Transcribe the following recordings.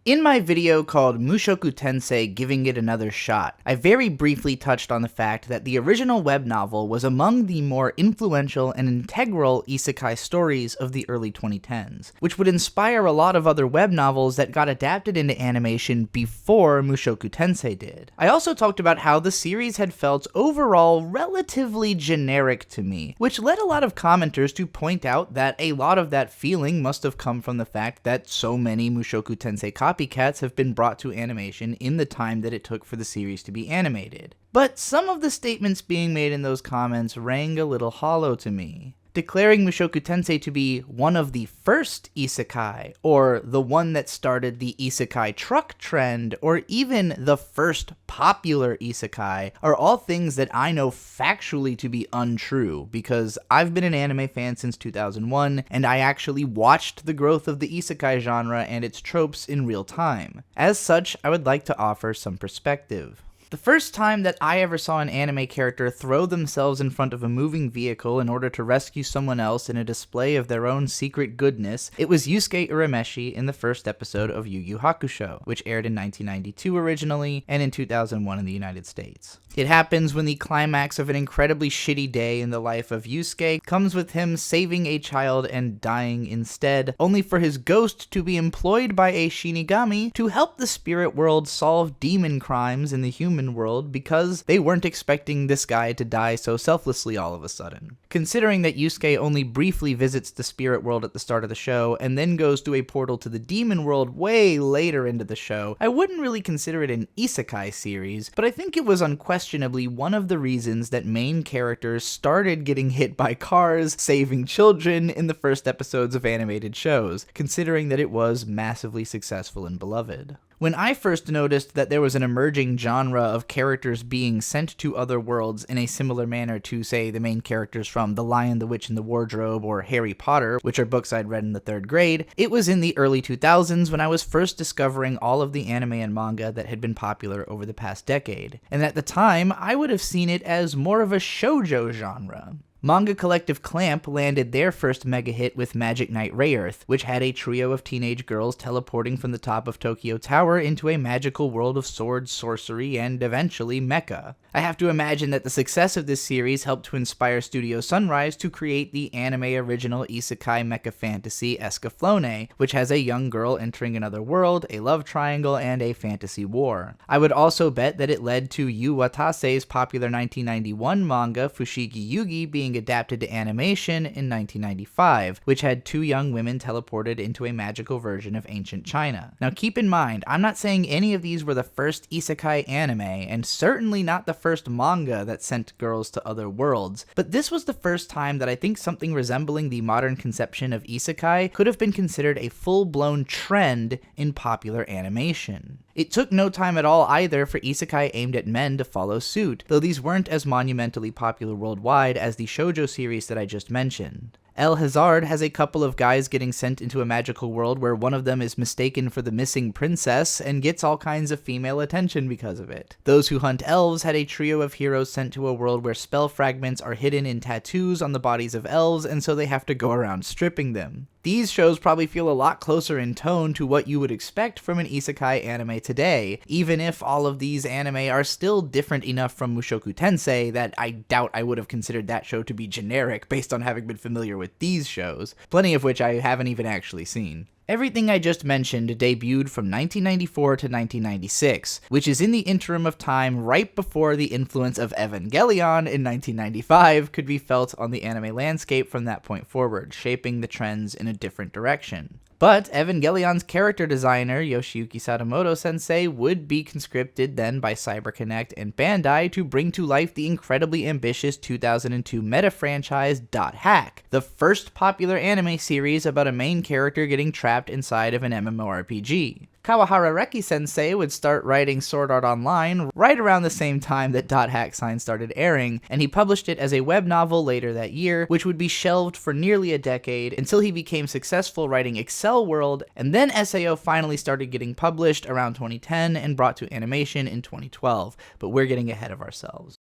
In my video called Mushoku Tensei Giving It Another Shot, I very briefly touched on the fact that the original web novel was among the more influential and integral isekai stories of the early 2010s, which would inspire a lot of other web novels that got adapted into animation before Mushoku Tensei did. I also talked about how the series had felt overall relatively generic to me, which led a lot of commenters to point out that a lot of that feeling must have come from the fact that so many Mushoku Tensei copycats have been brought to animation in the time that it took for the series to be animated. But some of the statements being made in those comments rang a little hollow to me. Declaring Mushoku Tensei to be one of the first isekai, or the one that started the isekai truck trend, or even the first popular isekai, are all things that I know factually to be untrue, because I've been an anime fan since 2001, and I actually watched the growth of the isekai genre and its tropes in real time. As such, I would like to offer some perspective. The first time that I ever saw an anime character throw themselves in front of a moving vehicle in order to rescue someone else in a display of their own secret goodness, it was Yusuke Urameshi in the first episode of Yu Yu Hakusho, which aired in 1992 originally, and in 2001 in the United States. It happens when the climax of an incredibly shitty day in the life of Yusuke comes with him saving a child and dying instead, only for his ghost to be employed by a Shinigami to help the spirit world solve demon crimes in the human world because they weren't expecting this guy to die so selflessly all of a sudden. Considering that Yusuke only briefly visits the spirit world at the start of the show and then goes through a portal to the demon world way later into the show, I wouldn't really consider it an isekai series, but I think it was unquestionably one of the reasons that main characters started getting hit by cars, saving children in the first episodes of animated shows, considering that it was massively successful and beloved. When I first noticed that there was an emerging genre of characters being sent to other worlds in a similar manner to, say, the main characters from The Lion, the Witch, and the Wardrobe or Harry Potter, which are books I'd read in the 3rd grade, it was in the early 2000s when I was first discovering all of the anime and manga that had been popular over the past decade. And at the time, I would have seen it as more of a shoujo genre. Manga collective Clamp landed their first mega hit with Magic Knight Rayearth, which had a trio of teenage girls teleporting from the top of Tokyo Tower into a magical world of swords, sorcery, and eventually mecha. I have to imagine that the success of this series helped to inspire Studio Sunrise to create the anime original isekai mecha fantasy Escaflowne, which has a young girl entering another world, a love triangle, and a fantasy war. I would also bet that it led to Yu Watase's popular 1991 manga Fushigi Yugi being adapted to animation in 1995, which had 2 young women teleported into a magical version of ancient China. Now keep in mind, I'm not saying any of these were the first isekai anime, and certainly not the first manga that sent girls to other worlds, but this was the first time that I think something resembling the modern conception of isekai could have been considered a full-blown trend in popular animation. It took no time at all either for isekai aimed at men to follow suit, though these weren't as monumentally popular worldwide as the shoujo series that I just mentioned. El Hazard has a couple of guys getting sent into a magical world where one of them is mistaken for the missing princess and gets all kinds of female attention because of it. Those Who Hunt Elves had a trio of heroes sent to a world where spell fragments are hidden in tattoos on the bodies of elves, and so they have to go around stripping them. These shows probably feel a lot closer in tone to what you would expect from an isekai anime today, even if all of these anime are still different enough from Mushoku Tensei that I doubt I would have considered that show to be generic based on having been familiar with these shows, plenty of which I haven't even actually seen. Everything I just mentioned debuted from 1994 to 1996, which is in the interim of time right before the influence of Evangelion in 1995 could be felt on the anime landscape from that point forward, shaping the trends in a different direction. But Evangelion's character designer, Yoshiyuki Sadamoto sensei, would be conscripted then by CyberConnect and Bandai to bring to life the incredibly ambitious 2002 meta-franchise Dot Hack, the first popular anime series about a main character getting trapped inside of an MMORPG. Kawahara Reki Sensei would start writing Sword Art Online right around the same time that Dot Hack Sign started airing, and he published it as a web novel later that year, which would be shelved for nearly a decade until he became successful writing Excel World, and then SAO finally started getting published around 2010 and brought to animation in 2012, but we're getting ahead of ourselves.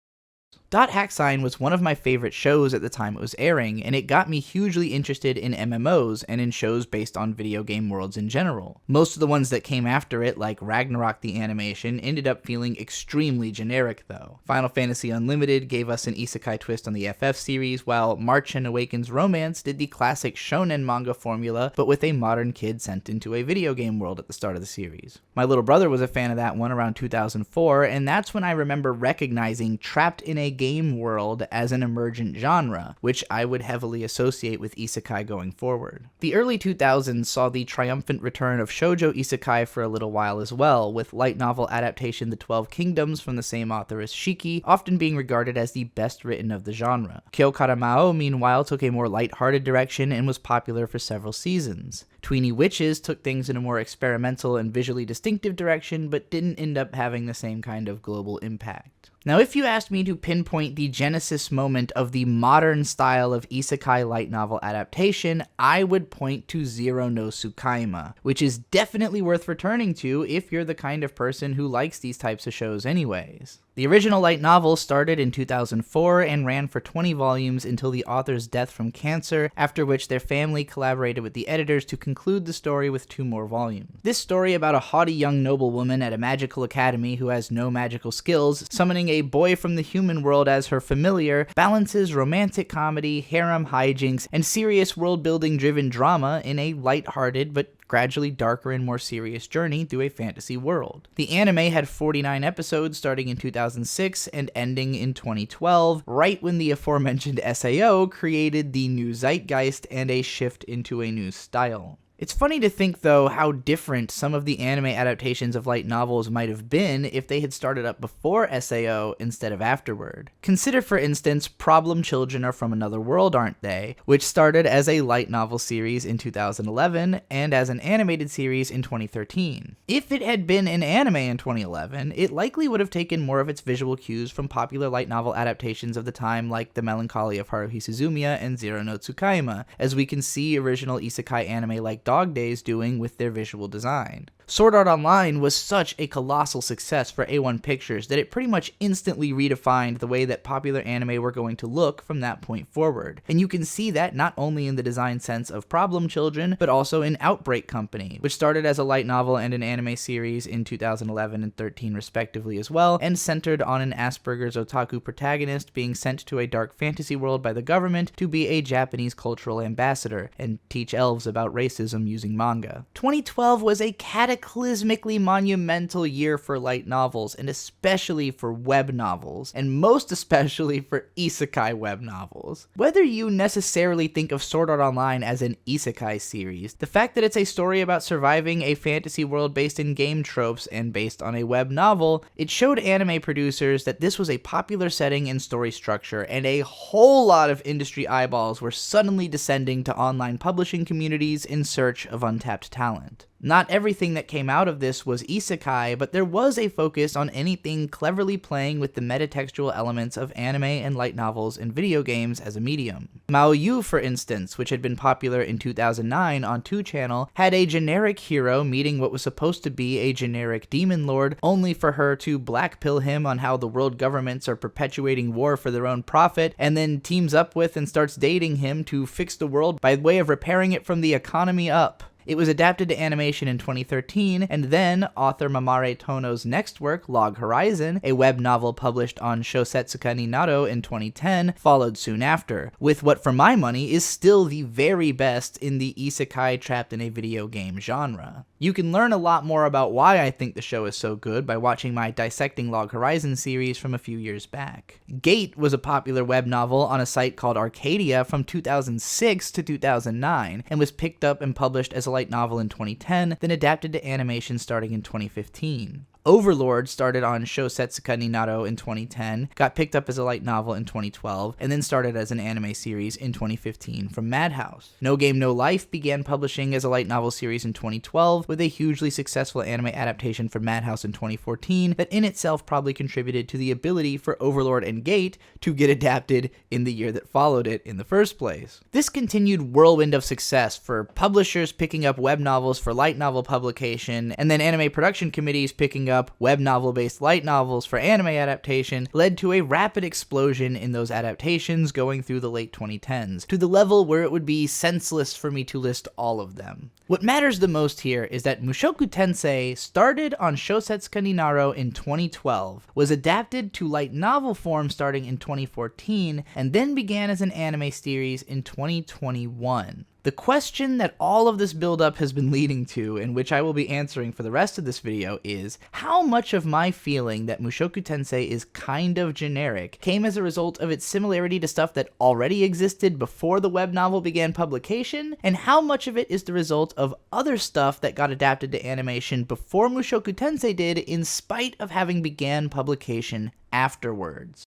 Dot Hack Sign was one of my favorite shows at the time it was airing, and it got me hugely interested in MMOs and in shows based on video game worlds in general. Most of the ones that came after it, like Ragnarok the animation, ended up feeling extremely generic though. Final Fantasy Unlimited gave us an isekai twist on the FF series, while March and Awakens Romance did the classic shonen manga formula, but with a modern kid sent into a video game world at the start of the series. My little brother was a fan of that one around 2004, and that's when I remember recognizing trapped in a game world as an emergent genre, which I would heavily associate with isekai going forward. The early 2000s saw the triumphant return of shoujo isekai for a little while as well, with light novel adaptation The 12 Kingdoms from the same author as Shiki often being regarded as the best written of the genre. Kyokara Mao, meanwhile, took a more light-hearted direction and was popular for several seasons. Tweeny Witches took things in a more experimental and visually distinctive direction, but didn't end up having the same kind of global impact. Now, if you asked me to pinpoint the genesis moment of the modern style of isekai light novel adaptation, I would point to Zero no Tsukaima, which is definitely worth returning to if you're the kind of person who likes these types of shows anyways. The original light novel started in 2004 and ran for 20 volumes until the author's death from cancer, after which their family collaborated with the editors to conclude the story with 2 more volumes. This story about a haughty young noblewoman at a magical academy who has no magical skills, summoning a boy from the human world as her familiar, balances romantic comedy, harem hijinks, and serious world-building driven drama in a light-hearted but gradually darker and more serious journey through a fantasy world. The anime had 49 episodes starting in 2006 and ending in 2012, right when the aforementioned SAO created the new zeitgeist and a shift into a new style. It's funny to think, though, how different some of the anime adaptations of light novels might have been if they had started up before SAO instead of afterward. Consider, for instance, Problem Children Are From Another World, Aren't They?, which started as a light novel series in 2011 and as an animated series in 2013. If it had been an anime in 2011, it likely would have taken more of its visual cues from popular light novel adaptations of the time like The Melancholy of Haruhi Suzumiya and Zero no Tsukaima, as we can see original isekai anime like Dog Days doing with their visual design. Sword Art Online was such a colossal success for A1 Pictures that it pretty much instantly redefined the way that popular anime were going to look from that point forward. And you can see that not only in the design sense of Problem Children, but also in Outbreak Company, which started as a light novel and an anime series in 2011 and 13 respectively as well, and centered on an Asperger's otaku protagonist being sent to a dark fantasy world by the government to be a Japanese cultural ambassador and teach elves about racism using manga. 2012 was a cataclysmically monumental year for light novels, and especially for web novels, and most especially for isekai web novels. Whether you necessarily think of Sword Art Online as an isekai series, the fact that it's a story about surviving a fantasy world based in game tropes and based on a web novel, it showed anime producers that this was a popular setting and story structure, and a whole lot of industry eyeballs were suddenly descending to online publishing communities in search of untapped talent. Not everything that came out of this was isekai, but there was a focus on anything cleverly playing with the metatextual elements of anime and light novels and video games as a medium. Maoyu, for instance, which had been popular in 2009 on 2channel, had a generic hero meeting what was supposed to be a generic demon lord, only for her to blackpill him on how the world governments are perpetuating war for their own profit, and then teams up with and starts dating him to fix the world by way of repairing it from the economy up. It was adapted to animation in 2013, and then author Mamare Tono's next work, Log Horizon, a web novel published on Shosetsuka ni Naro in 2010, followed soon after, with what for my money is still the very best in the isekai trapped in a video game genre. You can learn a lot more about why I think the show is so good by watching my Dissecting Log Horizon series from a few years back. Gate was a popular web novel on a site called Arcadia from 2006 to 2009, and was picked up and published as a light novel in 2010, then adapted to animation starting in 2015. Overlord started on Shosetsuka ni Naro in 2010, got picked up as a light novel in 2012, and then started as an anime series in 2015 from Madhouse. No Game No Life began publishing as a light novel series in 2012, with a hugely successful anime adaptation from Madhouse in 2014 that in itself probably contributed to the ability for Overlord and Gate to get adapted in the year that followed it in the first place. This continued whirlwind of success for publishers picking up web novels for light novel publication, and then anime production committees picking up up web novel-based light novels for anime adaptation led to a rapid explosion in those adaptations going through the late 2010s, to the level where it would be senseless for me to list all of them. What matters the most here is that Mushoku Tensei started on Shosetsuka ni Naro in 2012, was adapted to light novel form starting in 2014, and then began as an anime series in 2021. The question that all of this build-up has been leading to, and which I will be answering for the rest of this video, is how much of my feeling that Mushoku Tensei is kind of generic came as a result of its similarity to stuff that already existed before the web novel began publication, and how much of it is the result of other stuff that got adapted to animation before Mushoku Tensei did, in spite of having began publication afterwards.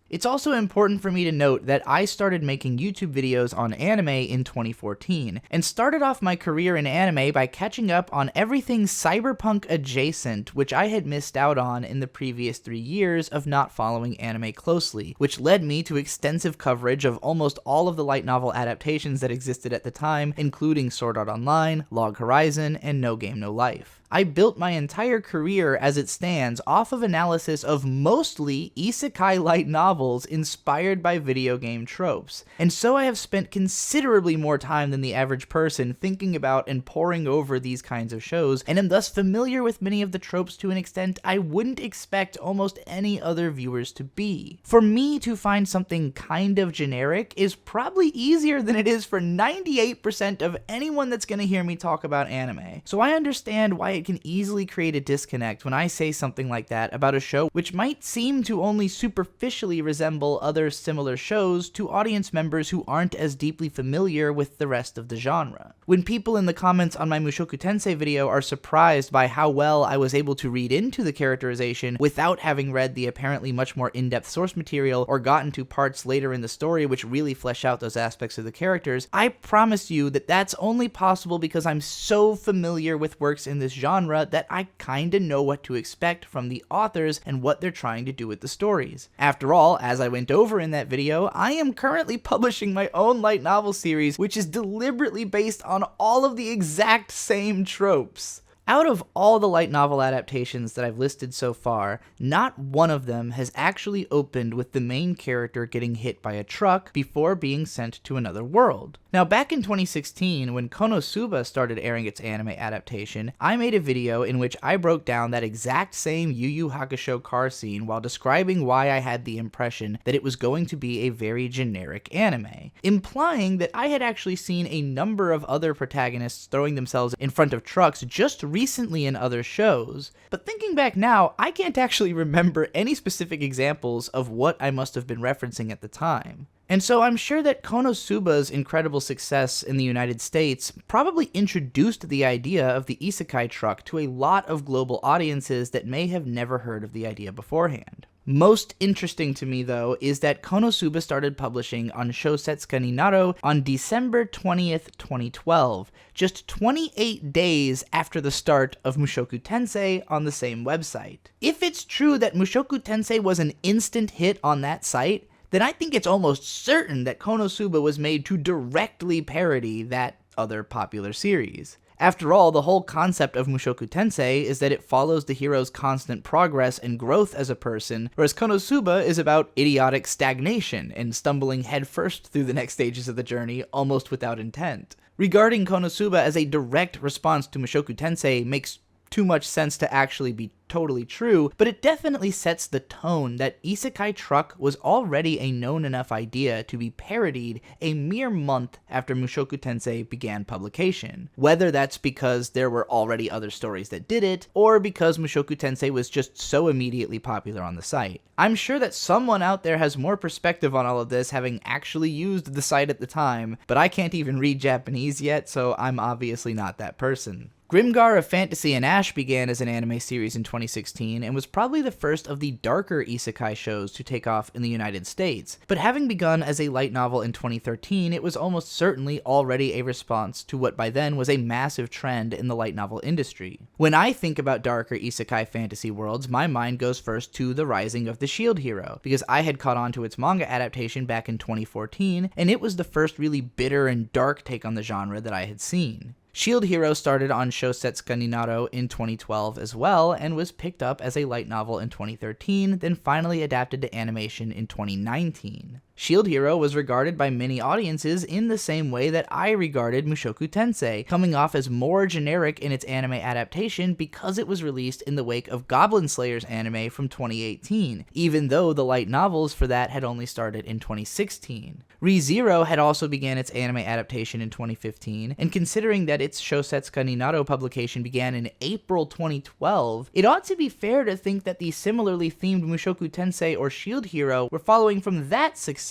It's also important for me to note that I started making YouTube videos on anime in 2014, and started off my career in anime by catching up on everything cyberpunk adjacent, which I had missed out on in the previous 3 years of not following anime closely, which led me to extensive coverage of almost all of the light novel adaptations that existed at the time, including Sword Art Online, Log Horizon, and No Game No Life. I built my entire career as it stands off of analysis of mostly isekai light novels inspired by video game tropes, and so I have spent considerably more time than the average person thinking about and poring over these kinds of shows, and am thus familiar with many of the tropes to an extent I wouldn't expect almost any other viewers to be. For me to find something kind of generic is probably easier than it is for 98% of anyone that's gonna hear me talk about anime, so I understand why it can easily create a disconnect when I say something like that about a show which might seem to only superficially resemble other similar shows to audience members who aren't as deeply familiar with the rest of the genre. When people in the comments on my Mushoku Tensei video are surprised by how well I was able to read into the characterization without having read the apparently much more in-depth source material or gotten to parts later in the story which really flesh out those aspects of the characters, I promise you that that's only possible because I'm so familiar with works in this genre that I kinda know what to expect from the authors and what they're trying to do with the stories. After all, as I went over in that video, I am currently publishing my own light novel series which is deliberately based on all of the exact same tropes. Out of all the light novel adaptations that I've listed so far, not one of them has actually opened with the main character getting hit by a truck before being sent to another world. Now, back in 2016, when Konosuba started airing its anime adaptation, I made a video in which I broke down that exact same Yu Yu Hakusho car scene while describing why I had the impression that it was going to be a very generic anime, implying that I had actually seen a number of other protagonists throwing themselves in front of trucks just recently in other shows, but thinking back now, I can't actually remember any specific examples of what I must have been referencing at the time. And so I'm sure that Konosuba's incredible success in the United States probably introduced the idea of the isekai truck to a lot of global audiences that may have never heard of the idea beforehand. Most interesting to me, though, is that Konosuba started publishing on Shosetsuka ni Naro on December 20th, 2012, just 28 days after the start of Mushoku Tensei on the same website. If it's true that Mushoku Tensei was an instant hit on that site, then I think it's almost certain that Konosuba was made to directly parody that other popular series. After all, the whole concept of Mushoku Tensei is that it follows the hero's constant progress and growth as a person, whereas Konosuba is about idiotic stagnation and stumbling headfirst through the next stages of the journey almost without intent. Regarding Konosuba as a direct response to Mushoku Tensei makes too much sense to actually be totally true, but it definitely sets the tone that Isekai Truck was already a known enough idea to be parodied a mere month after Mushoku Tensei began publication. Whether that's because there were already other stories that did it, or because Mushoku Tensei was just so immediately popular on the site. I'm sure that someone out there has more perspective on all of this, having actually used the site at the time, but I can't even read Japanese yet, so I'm obviously not that person. Grimgar of Fantasy and Ash began as an anime series in 2016 and was probably the first of the darker isekai shows to take off in the United States, but having begun as a light novel in 2013, it was almost certainly already a response to what by then was a massive trend in the light novel industry. When I think about darker isekai fantasy worlds, my mind goes first to The Rising of the Shield Hero, because I had caught on to its manga adaptation back in 2014, and it was the first really bitter and dark take on the genre that I had seen. Shield Hero started on Shousetsuka ni Naro in 2012 as well, and was picked up as a light novel in 2013, then finally adapted to animation in 2019. Shield Hero was regarded by many audiences in the same way that I regarded Mushoku Tensei, coming off as more generic in its anime adaptation because it was released in the wake of Goblin Slayer's anime from 2018, even though the light novels for that had only started in 2016. Re:Zero had also began its anime adaptation in 2015, and considering that its Shousetsuka ni Naro publication began in April 2012, it ought to be fair to think that the similarly themed Mushoku Tensei or Shield Hero were following from that success.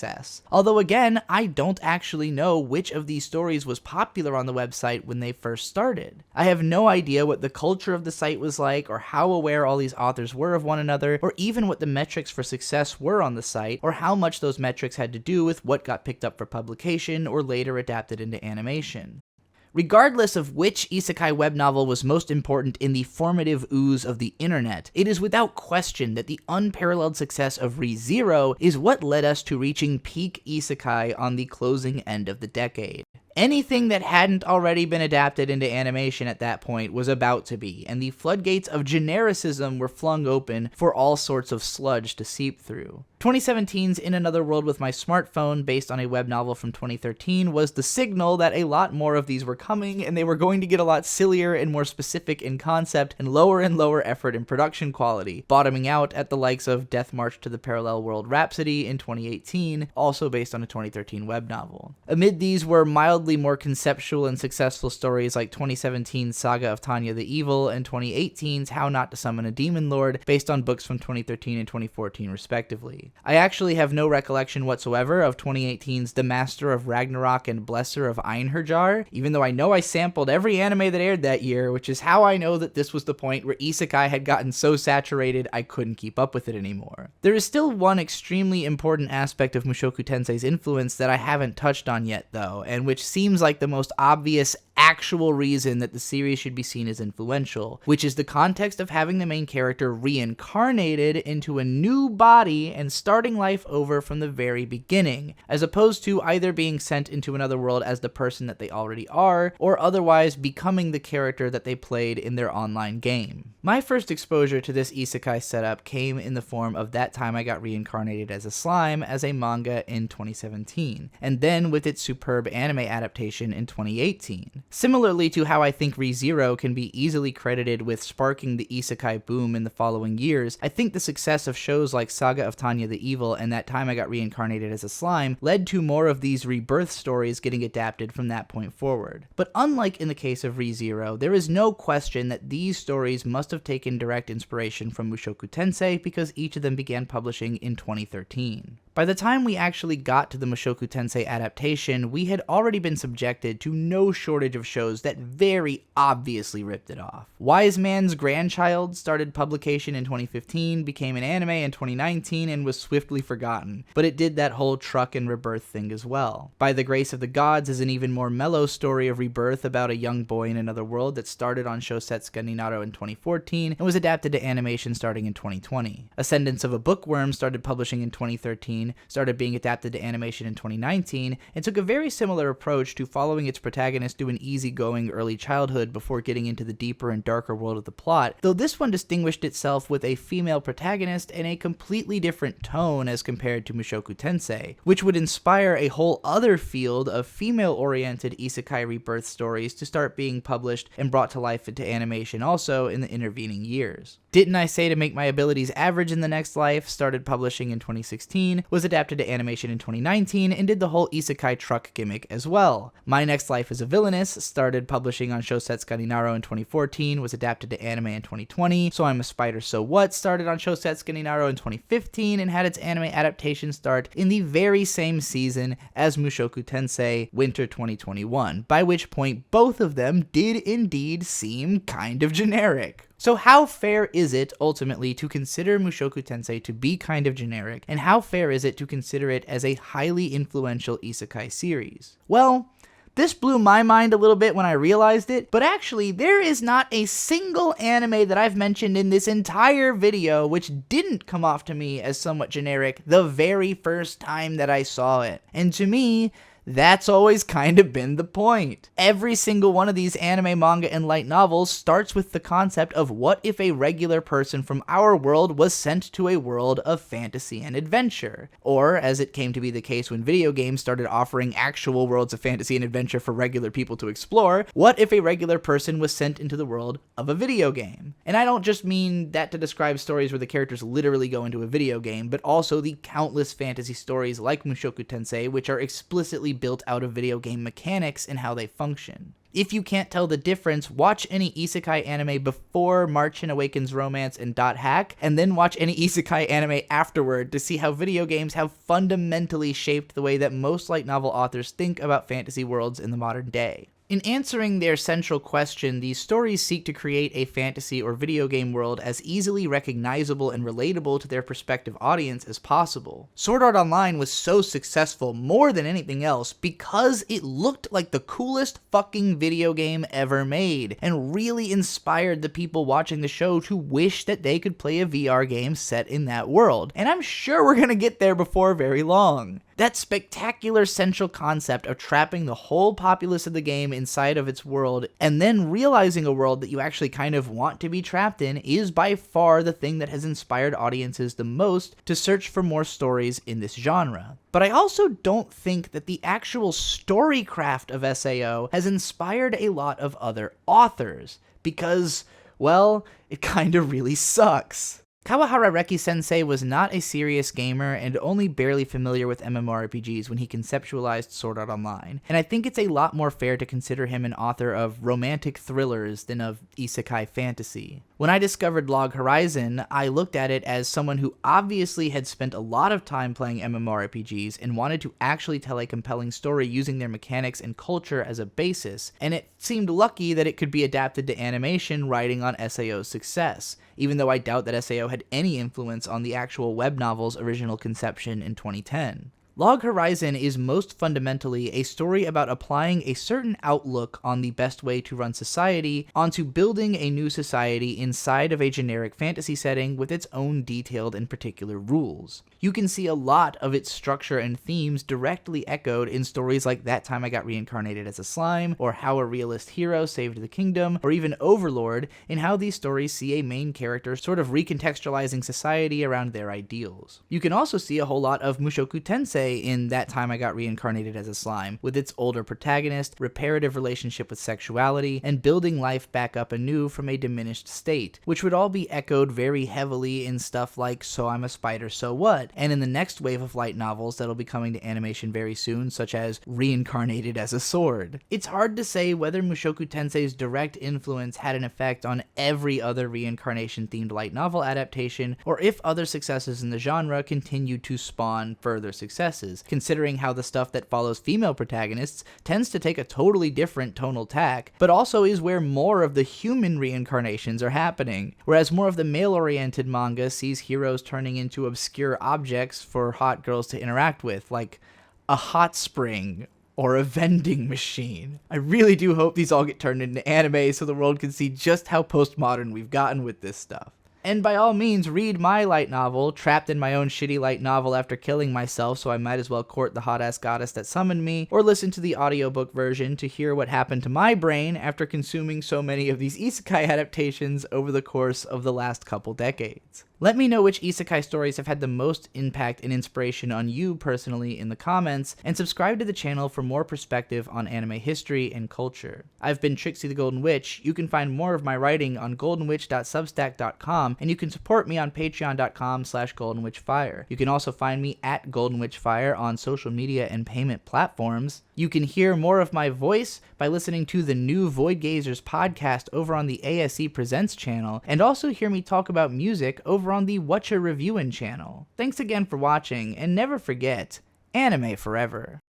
Although again, I don't actually know which of these stories was popular on the website when they first started. I have no idea what the culture of the site was like, or how aware all these authors were of one another, or even what the metrics for success were on the site, or how much those metrics had to do with what got picked up for publication or later adapted into animation. Regardless of which isekai web novel was most important in the formative ooze of the internet, it is without question that the unparalleled success of Re:Zero is what led us to reaching peak isekai on the closing end of the decade. Anything that hadn't already been adapted into animation at that point was about to be, and the floodgates of genericism were flung open for all sorts of sludge to seep through. 2017's In Another World with My Smartphone, based on a web novel from 2013, was the signal that a lot more of these were coming, and they were going to get a lot sillier and more specific in concept, and lower effort in production quality, bottoming out at the likes of Death March to the Parallel World Rhapsody in 2018, also based on a 2013 web novel. Amid these were mildly more conceptual and successful stories like 2017's Saga of Tanya the Evil and 2018's How Not to Summon a Demon Lord, based on books from 2013 and 2014 respectively. I actually have no recollection whatsoever of 2018's The Master of Ragnarok and Blesser of Einherjar, even though I know I sampled every anime that aired that year, which is how I know that this was the point where isekai had gotten so saturated I couldn't keep up with it anymore. There is still one extremely important aspect of Mushoku Tensei's influence that I haven't touched on yet though, and which seems like the most obvious actual reason that the series should be seen as influential, which is the context of having the main character reincarnated into a new body and starting life over from the very beginning, as opposed to either being sent into another world as the person that they already are, or otherwise becoming the character that they played in their online game. My first exposure to this isekai setup came in the form of That Time I Got Reincarnated as a Slime as a manga in 2017, and then with its superb anime adaptation in 2018. Similarly to how I think Re:Zero can be easily credited with sparking the isekai boom in the following years, I think the success of shows like Saga of Tanya the Evil and That Time I Got Reincarnated as a Slime led to more of these rebirth stories getting adapted from that point forward. But unlike in the case of Re:Zero, there is no question that these stories must have taken direct inspiration from Mushoku Tensei because each of them began publishing in 2013. By the time we actually got to the Mushoku Tensei adaptation, we had already been subjected to no shortage of shows that very obviously ripped it off. Wise Man's Grandchild started publication in 2015, became an anime in 2019, and was swiftly forgotten, but it did that whole Truck-kun rebirth thing as well. By the Grace of the Gods is an even more mellow story of rebirth about a young boy in another world that started on Shousetsuka ni Naro in 2014 and was adapted to animation starting in 2020. Ascendance of a Bookworm started publishing in 2013, started being adapted to animation in 2019, and took a very similar approach to following its protagonist through an easygoing early childhood before getting into the deeper and darker world of the plot, though this one distinguished itself with a female protagonist and a completely different tone as compared to Mushoku Tensei, which would inspire a whole other field of female-oriented isekai rebirth stories to start being published and brought to life into animation also in the intervening years. Didn't I Say to Make My Abilities Average in the Next Life started publishing in 2016, was adapted to animation in 2019, and did the whole isekai truck gimmick as well. My Next Life is a Villainess started publishing on Shousetsuka ni Naro in 2014, was adapted to anime in 2020, So I'm a Spider So What started on Shousetsuka ni Naro in 2015, and had its anime adaptation start in the very same season as Mushoku Tensei, Winter 2021, by which point both of them did indeed seem kind of generic. So how fair is it, ultimately, to consider Mushoku Tensei to be kind of generic, and how fair is it to consider it as a highly influential isekai series? Well, this blew my mind a little bit when I realized it, but actually there is not a single anime that I've mentioned in this entire video which didn't come off to me as somewhat generic the very first time that I saw it. And to me, That's always kind of been the point. Every single one of these anime, manga, and light novels starts with the concept of what if a regular person from our world was sent to a world of fantasy and adventure. Or, as it came to be the case when video games started offering actual worlds of fantasy and adventure for regular people to explore, what if a regular person was sent into the world of a video game? And I don't just mean that to describe stories where the characters literally go into a video game, but also the countless fantasy stories like Mushoku Tensei, which are explicitly built out of video game mechanics and how they function. If you can't tell the difference, watch any isekai anime before Marchen Awakens Romance and Dot Hack, and then watch any isekai anime afterward to see how video games have fundamentally shaped the way that most light novel authors think about fantasy worlds in the modern day. In answering their central question, these stories seek to create a fantasy or video game world as easily recognizable and relatable to their prospective audience as possible. Sword Art Online was so successful more than anything else because it looked like the coolest fucking video game ever made, and really inspired the people watching the show to wish that they could play a VR game set in that world. And I'm sure we're gonna get there before very long. That spectacular central concept of trapping the whole populace of the game inside of its world, and then realizing a world that you actually kind of want to be trapped in, is by far the thing that has inspired audiences the most to search for more stories in this genre. But I also don't think that the actual storycraft of SAO has inspired a lot of other authors, because, well, it kinda really sucks. Kawahara Reki Sensei was not a serious gamer and only barely familiar with MMORPGs when he conceptualized Sword Art Online, and I think it's a lot more fair to consider him an author of romantic thrillers than of isekai fantasy. When I discovered Log Horizon, I looked at it as someone who obviously had spent a lot of time playing MMORPGs and wanted to actually tell a compelling story using their mechanics and culture as a basis, and it seemed lucky that it could be adapted to animation riding on SAO's success, even though I doubt that SAO had any influence on the actual web novel's original conception in 2010. Log Horizon is most fundamentally a story about applying a certain outlook on the best way to run society onto building a new society inside of a generic fantasy setting with its own detailed and particular rules. You can see a lot of its structure and themes directly echoed in stories like That Time I Got Reincarnated as a Slime, or How a Realist Hero Saved the Kingdom, or even Overlord, in how these stories see a main character sort of recontextualizing society around their ideals. You can also see a whole lot of Mushoku Tensei in That Time I Got Reincarnated as a Slime, with its older protagonist, reparative relationship with sexuality, and building life back up anew from a diminished state, which would all be echoed very heavily in stuff like So I'm a Spider, So What, and in the next wave of light novels that'll be coming to animation very soon, such as Reincarnated as a Sword. It's hard to say whether Mushoku Tensei's direct influence had an effect on every other reincarnation-themed light novel adaptation, or if other successes in the genre continued to spawn further successes, considering how the stuff that follows female protagonists tends to take a totally different tonal tack, but also is where more of the human reincarnations are happening, whereas more of the male-oriented manga sees heroes turning into obscure objects for hot girls to interact with, like a hot spring or a vending machine. I really do hope these all get turned into anime so the world can see just how postmodern we've gotten with this stuff. And by all means, read my light novel, trapped in my own shitty light novel after killing myself, so I might as well court the hot-ass goddess that summoned me, or listen to the audiobook version to hear what happened to my brain after consuming so many of these isekai adaptations over the course of the last couple decades. Let me know which isekai stories have had the most impact and inspiration on you personally in the comments, and subscribe to the channel for more perspective on anime history and culture. I've been Trixie the Golden Witch. You can find more of my writing on goldenwitch.substack.com, and you can support me on patreon.com/goldenwitchfire. You can also find me at goldenwitchfire on social media and payment platforms. You can hear more of my voice by listening to the new Void Gazers podcast over on the ASE Presents channel, and also hear me talk about music over on the Whatcha Reviewin' channel. Thanks again for watching, and never forget, anime forever.